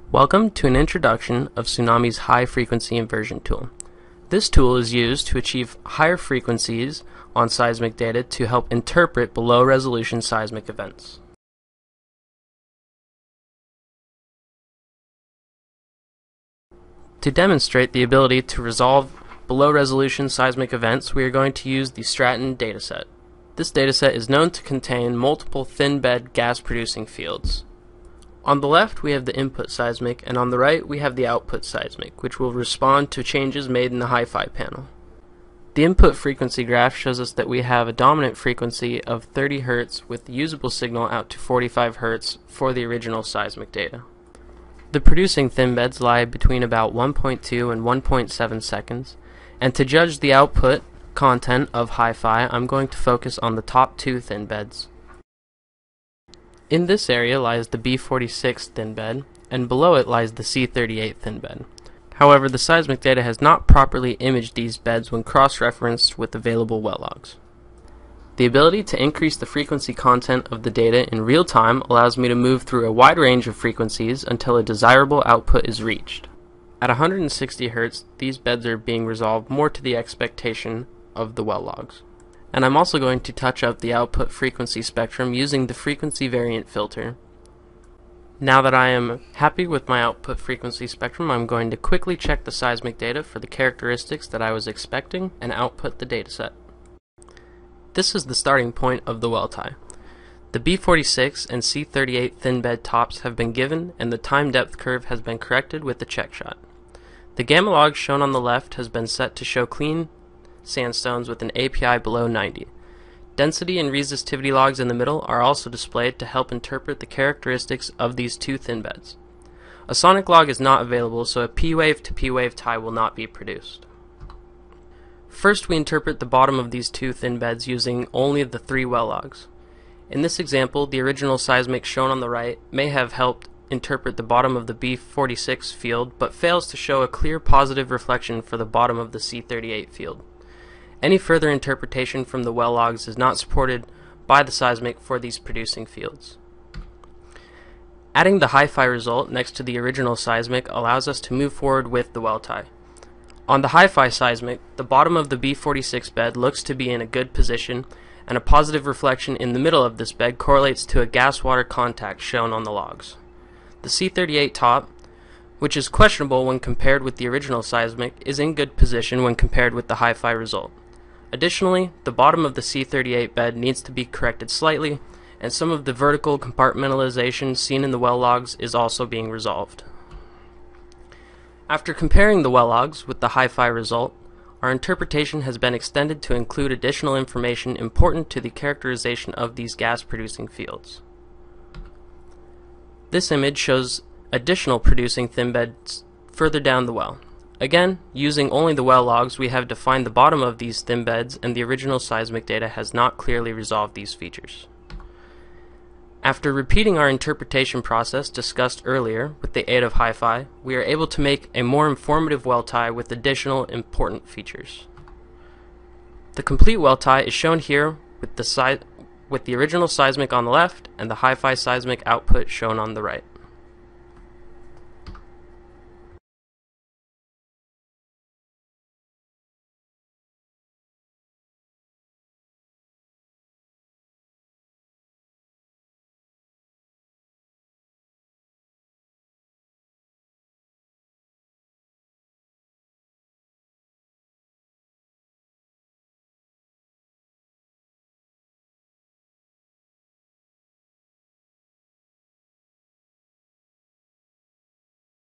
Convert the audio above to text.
Welcome to an introduction of Tsunami's high-frequency inversion tool. This tool is used to achieve higher frequencies on seismic data to help interpret below-resolution seismic events. To demonstrate the ability to resolve below-resolution seismic events, we are going to use the Stratton dataset. This dataset is known to contain multiple thin-bed gas-producing fields. On the left we have the input seismic, and on the right we have the output seismic, which will respond to changes made in the HiFi panel. The input frequency graph shows us that we have a dominant frequency of 30 Hz with the usable signal out to 45 Hz for the original seismic data. The producing thin beds lie between about 1.2 and 1.7 seconds, and to judge the output content of HiFi, I'm going to focus on the top two thin beds. In this area lies the B46 thin bed, and below it lies the C38 thin bed. However, the seismic data has not properly imaged these beds when cross-referenced with available well logs. The ability to increase the frequency content of the data in real time allows me to move through a wide range of frequencies until a desirable output is reached. At 160 Hz, these beds are being resolved more to the expectation of the well logs. And I'm also going to touch up the output frequency spectrum using the frequency variant filter. Now that I am happy with my output frequency spectrum, I'm going to quickly check the seismic data for the characteristics that I was expecting and output the dataset. This is the starting point of the well tie. The B46 and C38 thin bed tops have been given, and the time depth curve has been corrected with the check shot. The gamma log shown on the left has been set to show clean sandstones with an API below 90. Density and resistivity logs in the middle are also displayed to help interpret the characteristics of these two thin beds. A sonic log is not available, so a P-wave to P-wave tie will not be produced. First, we interpret the bottom of these two thin beds using only the three well logs. In this example, the original seismic shown on the right may have helped interpret the bottom of the B46 field, but fails to show a clear positive reflection for the bottom of the C38 field. Any further interpretation from the well logs is not supported by the seismic for these producing fields. Adding the HiFi result next to the original seismic allows us to move forward with the well tie. On the HiFi seismic, the bottom of the B46 bed looks to be in a good position, and a positive reflection in the middle of this bed correlates to a gas-water contact shown on the logs. The C38 top, which is questionable when compared with the original seismic, is in good position when compared with the HiFi result. Additionally, the bottom of the C38 bed needs to be corrected slightly, and some of the vertical compartmentalization seen in the well logs is also being resolved. After comparing the well logs with the HiFi result, our interpretation has been extended to include additional information important to the characterization of these gas-producing fields. This image shows additional producing thin beds further down the well. Again, using only the well logs, we have defined the bottom of these thin beds, and the original seismic data has not clearly resolved these features. After repeating our interpretation process discussed earlier with the aid of HiFi, we are able to make a more informative well tie with additional important features. The complete well tie is shown here with the original seismic on the left and the HiFi seismic output shown on the right.